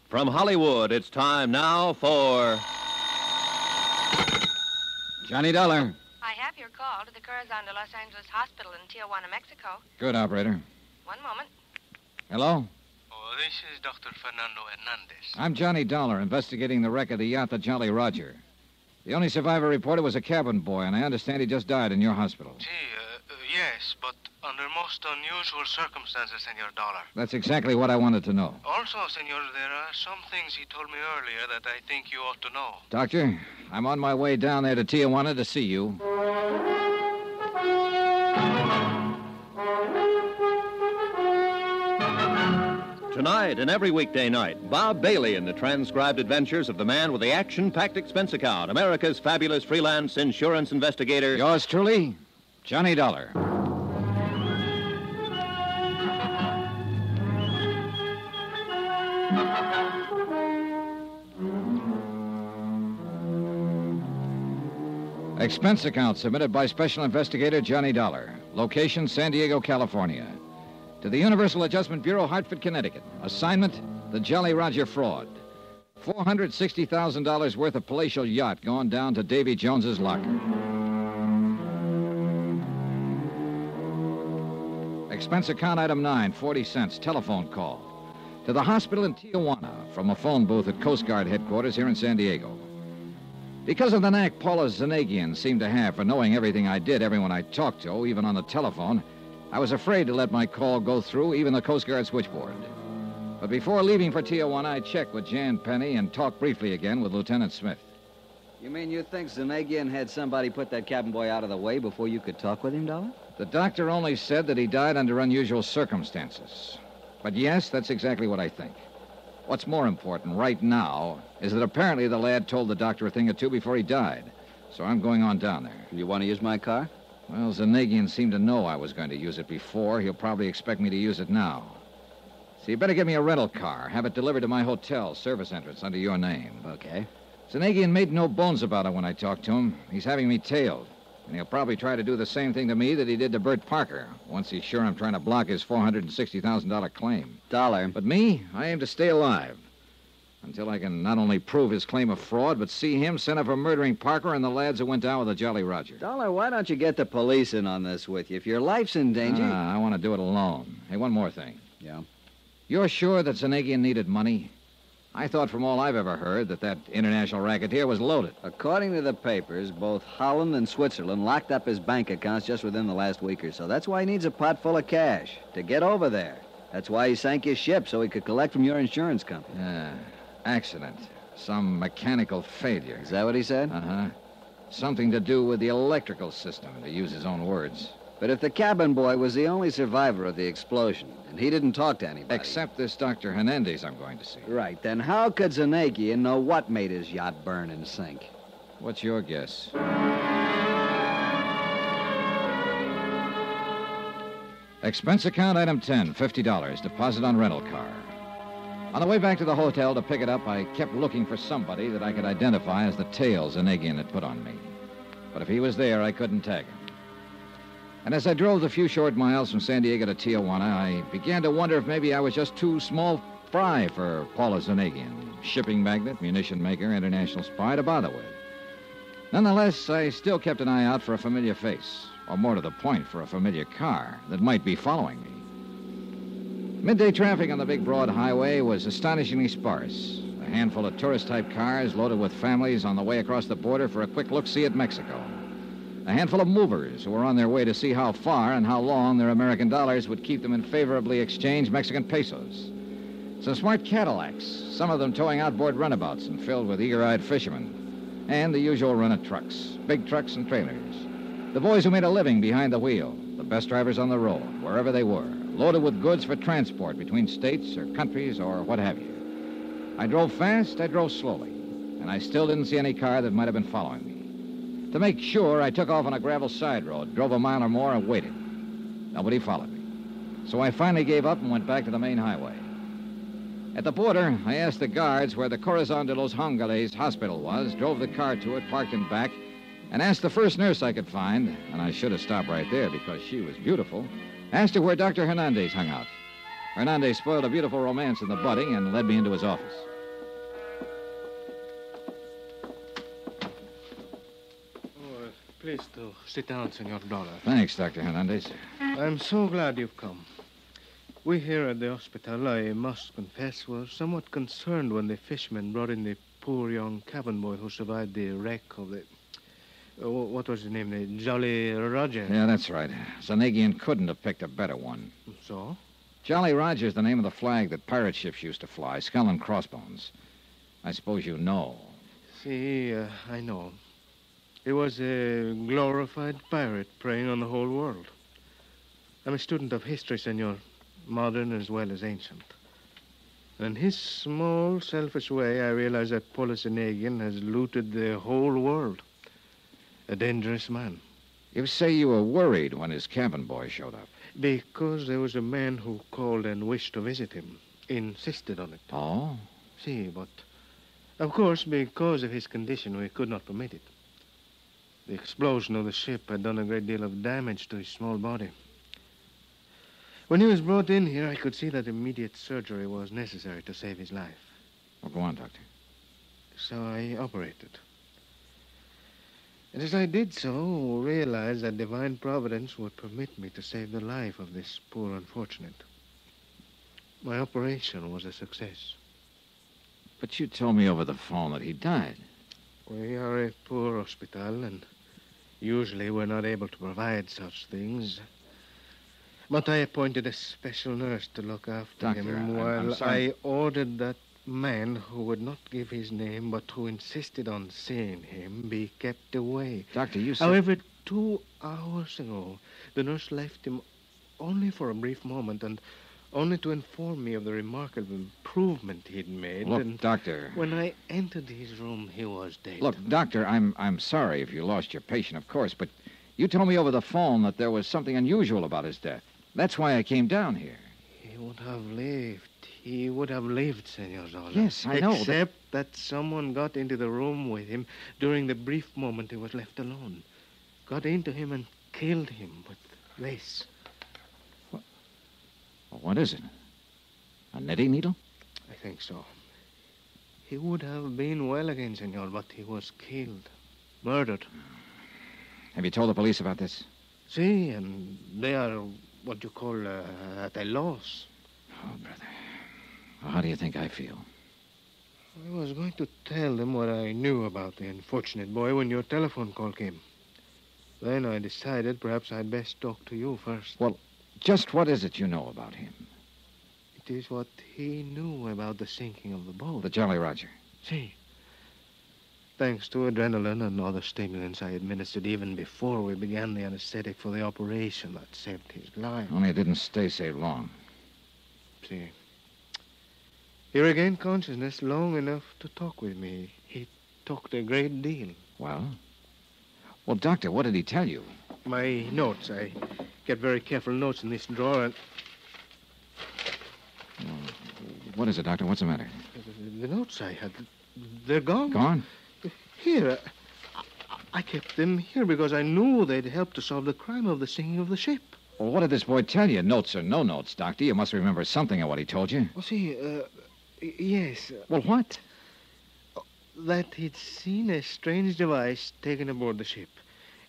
From Hollywood, it's time now for... Johnny Dollar. I have your call to the Corazon de Los Angeles Hospital in Tijuana, Mexico. Good, operator. One moment. Hello? Oh, this is Dr. Fernando Hernandez. I'm Johnny Dollar, investigating the wreck of the yacht, the Jolly Roger. The only survivor reported was a cabin boy, and I understand he just died in your hospital. Yes, but under most unusual circumstances, Senor Dollar. That's exactly what I wanted to know. Also, Senor, there are some things he told me earlier that I think you ought to know. Doctor, I'm on my way down there to Tijuana to see you. Tonight and every weekday night, Bob Bailey in the transcribed adventures of the man with the action-packed expense account, America's fabulous freelance insurance investigator. Yours truly, Johnny Dollar. Expense account submitted by Special Investigator Johnny Dollar. Location, San Diego, California. To the Universal Adjustment Bureau, Hartford, Connecticut. Assignment, the Jolly Roger fraud. $460,000 worth of palatial yacht going down to Davy Jones's locker. Expense account item 9, 40 cents, telephone call. To the hospital in Tijuana from a phone booth at Coast Guard headquarters here in San Diego. Because of the knack Paula Zanagian seemed to have for knowing everything I did, everyone I talked to, even on the telephone, I was afraid to let my call go through, even the Coast Guard switchboard. But before leaving for Tijuana, I checked with Jan Penny and talked briefly again with Lieutenant Smith. You mean you think Zanagian had somebody put that cabin boy out of the way before you could talk with him, Dollar? The doctor only said that he died under unusual circumstances. But yes, that's exactly what I think. What's more important right now is that apparently the lad told the doctor a thing or two before he died. So I'm going on down there. You want to use my car? Well, Zanagian seemed to know I was going to use it before. He'll probably expect me to use it now. So you better give me a rental car. Have it delivered to my hotel, service entrance, under your name. Okay. Zanagian made no bones about it when I talked to him. He's having me tailed. And he'll probably try to do the same thing to me that he did to Bert Parker, once he's sure I'm trying to block his $460,000 claim. Dollar. But me, I aim to stay alive. Until I can not only prove his claim of fraud, but see him sent up for murdering Parker and the lads who went down with the Jolly Roger. Dollar, why don't you get the police in on this with you? If your life's in danger... I want to do it alone. Hey, one more thing. Yeah? You're sure that Zanagian needed money? I thought from all I've ever heard that international racketeer was loaded. According to the papers, both Holland and Switzerland locked up his bank accounts just within the last week or so. That's why he needs a pot full of cash to get over there. That's why he sank his ship, so he could collect from your insurance company. Accident. Some mechanical failure. Is that what he said? Uh-huh. Something to do with the electrical system, to use his own words. But if the cabin boy was the only survivor of the explosion, and he didn't talk to anybody... Except this Dr. Hernandez I'm going to see. Right, then how could Zanagian know what made his yacht burn and sink? What's your guess? Expense account item 10, $50, deposit on rental car. On the way back to the hotel to pick it up, I kept looking for somebody that I could identify as the tail Zanagian had put on me. But if he was there, I couldn't tag him. And as I drove the few short miles from San Diego to Tijuana, I began to wonder if maybe I was just too small fry for Paula Zanagian, shipping magnate, munition maker, international spy, to bother with. Nonetheless, I still kept an eye out for a familiar face, or more to the point, for a familiar car that might be following me. Midday traffic on the big broad highway was astonishingly sparse. A handful of tourist-type cars loaded with families on the way across the border for a quick look-see at Mexico. A handful of movers who were on their way to see how far and how long their American dollars would keep them in favorably exchanged Mexican pesos. Some smart Cadillacs, some of them towing outboard runabouts and filled with eager-eyed fishermen. And the usual run of trucks, big trucks and trailers. The boys who made a living behind the wheel, the best drivers on the road, wherever they were, loaded with goods for transport between states or countries or what have you. I drove fast, I drove slowly, and I still didn't see any car that might have been following me. To make sure, I took off on a gravel side road, drove a mile or more, and waited. Nobody followed me. So I finally gave up and went back to the main highway. At the border, I asked the guards where the Corazon de los Angeles hospital was, drove the car to it, parked in back, and asked the first nurse I could find, and I should have stopped right there because she was beautiful, asked her where Dr. Hernandez hung out. Hernandez spoiled a beautiful romance in the budding and led me into his office. Please to sit down, Senor Dollar. Thanks, Dr. Hernandez. I'm so glad you've come. We here at the hospital, I must confess, were somewhat concerned when the fishermen brought in the poor young cabin boy who survived the wreck of the... what was his name? The Jolly Roger. Yeah, that's right. Zanagian couldn't have picked a better one. So? Jolly Roger's the name of the flag that pirate ships used to fly, skull and crossbones. I suppose you know. See, I know. He was a glorified pirate preying on the whole world. I'm a student of history, senor, modern as well as ancient. In his small, selfish way, I realize that Paulus Zanagian has looted the whole world. A dangerous man. You say you were worried when his cabin boy showed up. Because there was a man who called and wished to visit him. Insisted on it. Oh? See, but... Of course, because of his condition, we could not permit it. The explosion of the ship had done a great deal of damage to his small body. When he was brought in here, I could see that immediate surgery was necessary to save his life. Well, go on, Doctor. So I operated. And as I did so, realized that divine providence would permit me to save the life of this poor unfortunate. My operation was a success. But you told me over the phone that he died. We are a poor hospital, and usually we're not able to provide such things. But I appointed a special nurse to look after Doctor, him I'm while sorry. I ordered that man who would not give his name but who insisted on seeing him be kept away. Doctor, you said... However, 2 hours ago, the nurse left him only for a brief moment and only to inform me of the remarkable improvement he'd made. Look, and Doctor... when I entered his room, he was dead. Look, Doctor, I'm sorry if you lost your patient, of course, but you told me over the phone that there was something unusual about his death. That's why I came down here. He would have lived. He would have lived, Senor Zola. Yes, I know. Except that someone got into the room with him during the brief moment he was left alone. Got into him and killed him with this. Well, what is it? A knitting needle? I think so. He would have been well again, Senor, but he was killed. Murdered. Have you told the police about this? See, and they are what you call at a loss. Oh, brother. Well, how do you think I feel? I was going to tell them what I knew about the unfortunate boy when your telephone call came. Then I decided perhaps I'd best talk to you first. Well, just what is it you know about him? It is what he knew about the sinking of the boat. The Jolly Roger. See, thanks to adrenaline and other stimulants I administered even before we began the anesthetic for the operation that saved his life. Only it didn't stay so long. See, he regained consciousness long enough to talk with me. He talked a great deal. Well? Well, Doctor, what did he tell you? My notes. I kept very careful notes in this drawer, and What is it, Doctor? What's the matter? the notes I had, they're gone. Gone? Here. I kept them here because I knew they'd help to solve the crime of the sinking of the ship. Well, what did this boy tell you? Notes or no notes, Doctor? You must remember something of what he told you. Well, see, yes. Well, what? That he'd seen a strange device taken aboard the ship.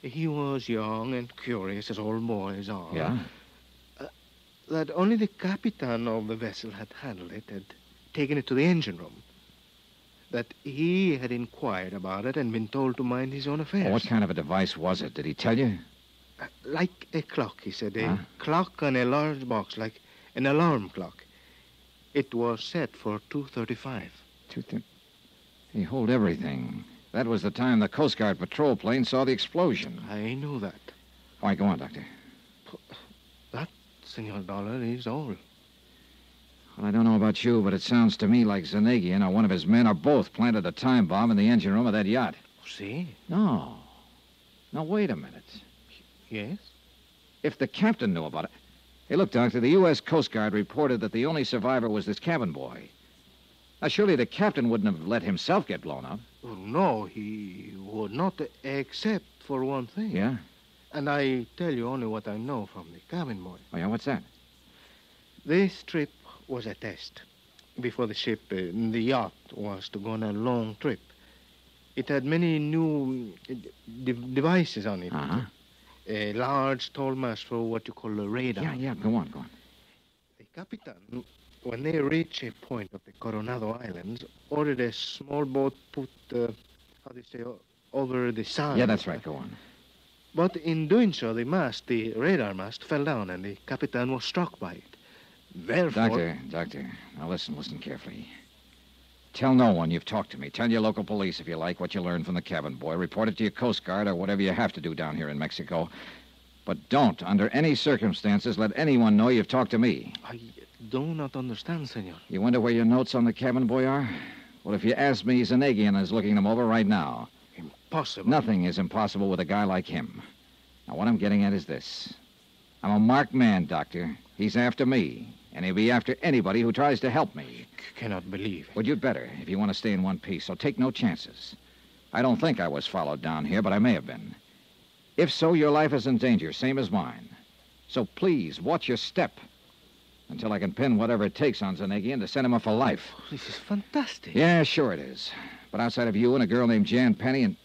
He was young and curious, as all boys are. Yeah? That only the captain of the vessel had handled it, had taken it to the engine room. That he had inquired about it and been told to mind his own affairs. Well, what kind of a device was it? Did he tell you? Like a clock, he said. A Huh? clock on a large box, like an alarm clock. It was set for 2:35. He hold everything. That was the time the Coast Guard patrol plane saw the explosion. I knew that. All right, go on, Doctor. That, Senor Dollar, is all. Well, I don't know about you, but it sounds to me like Zanagian or one of his men or both planted a time bomb in the engine room of that yacht. See? No. Now, wait a minute. Yes? If the captain knew about it... Hey, look, Doctor, the U.S. Coast Guard reported that the only survivor was this cabin boy. Now, surely the captain wouldn't have let himself get blown up. Oh, no, he would not, except for one thing. Yeah? And I tell you only what I know from the cabin boy. Oh, yeah, what's that? This trip was a test. Before the ship, the yacht, was to go on a long trip. It had many new devices on it. Uh-huh. A large, tall mast for what you call a radar. Yeah, go on. The Capitan, when they reach a point of the Coronado Islands, ordered a small boat put, over the side. Yeah, that's right. Go on. But in doing so, the radar mast, fell down, and the Capitan was struck by it. Therefore... Doctor, now listen carefully. Tell no one you've talked to me. Tell your local police, if you like, what you learned from the cabin boy. Report it to your Coast Guard or whatever you have to do down here in Mexico. But don't, under any circumstances, let anyone know you've talked to me. I do not understand, senor. You wonder where your notes on the cabin boy are? Well, if you ask me, Zanegian is looking them over right now. Impossible. Nothing is impossible with a guy like him. Now, what I'm getting at is this. I'm a marked man, Doctor. He's after me, and he'll be after anybody who tries to help me. Cannot believe it. Well, you'd better, if you want to stay in one piece, so take no chances. I don't think I was followed down here, but I may have been. If so, your life is in danger, same as mine. So please, watch your step until I can pin whatever it takes on Zanegian to send him off for life. Oh, this is fantastic. Yeah, sure it is. But outside of you and a girl named Jan Penny and...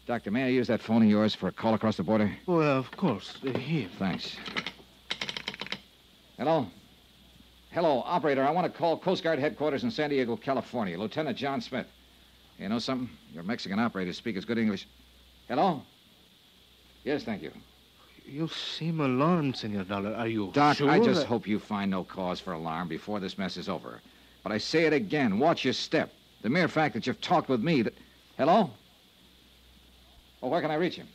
Doctor, may I use that phone of yours for a call across the border? Well, of course. Here. Thanks. Hello? Hello, operator. I want to call Coast Guard headquarters in San Diego, California. Lieutenant John Smith. You know something? Your Mexican operators speak as good English. Hello? Yes, thank you. You seem alarmed, Senor Dollar. Are you Doc, sure I just that... hope you find no cause for alarm before this mess is over. But I say it again. Watch your step. The mere fact that you've talked with me that... Hello? Well, where can I reach him?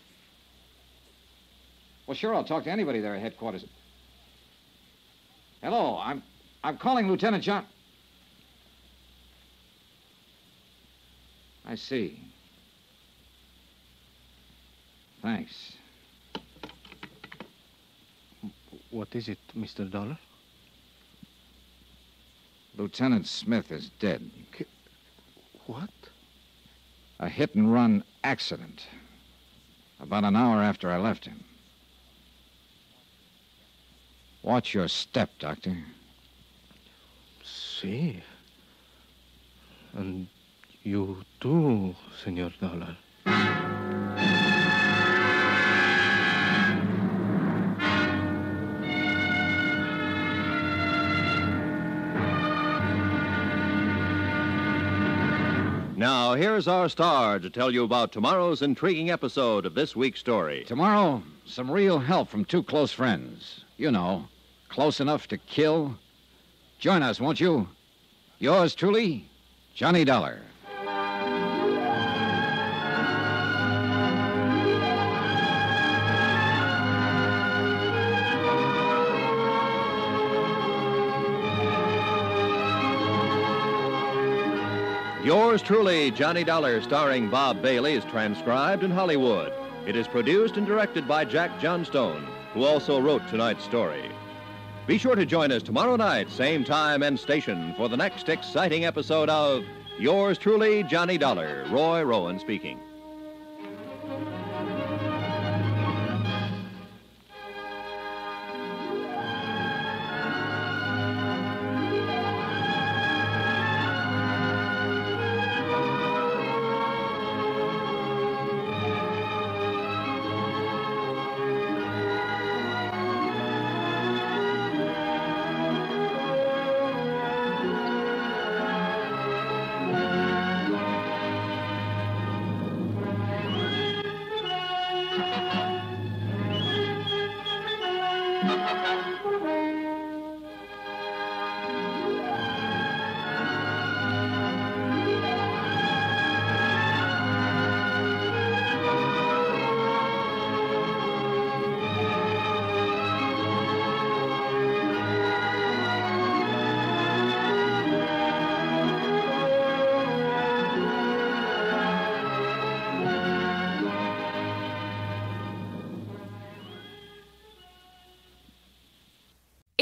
Well, sure, I'll talk to anybody there at headquarters. Hello, I'm calling Lieutenant John... I see. Thanks. What is it, Mr. Dollar? Lieutenant Smith is dead. What? A hit-and-run accident. About an hour after I left him. Watch your step, Doctor. See. And you too, Senor Dollar. Now, here's our star to tell you about tomorrow's intriguing episode of this week's story. Tomorrow, some real help from two close friends. You know, close enough to kill. Join us, won't you? Yours truly, Johnny Dollar. Yours truly, Johnny Dollar, starring Bob Bailey, is transcribed in Hollywood. It is produced and directed by Jack Johnstone, who also wrote tonight's story. Be sure to join us tomorrow night, same time and station, for the next exciting episode of Yours truly, Johnny Dollar. Roy Rowan speaking.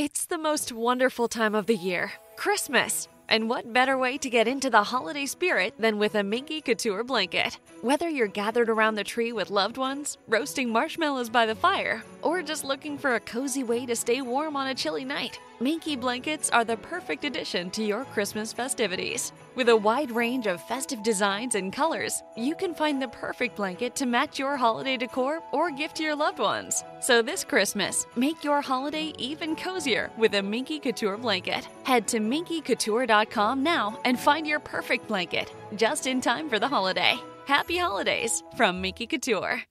It's the most wonderful time of the year, Christmas. And what better way to get into the holiday spirit than with a Minky Couture blanket? Whether you're gathered around the tree with loved ones, roasting marshmallows by the fire, or just looking for a cozy way to stay warm on a chilly night, Minky blankets are the perfect addition to your Christmas festivities. With a wide range of festive designs and colors, you can find the perfect blanket to match your holiday decor or gift to your loved ones. So this Christmas, make your holiday even cozier with a Minky Couture blanket. Head to minkycouture.com now and find your perfect blanket, just in time for the holiday. Happy holidays from Minky Couture.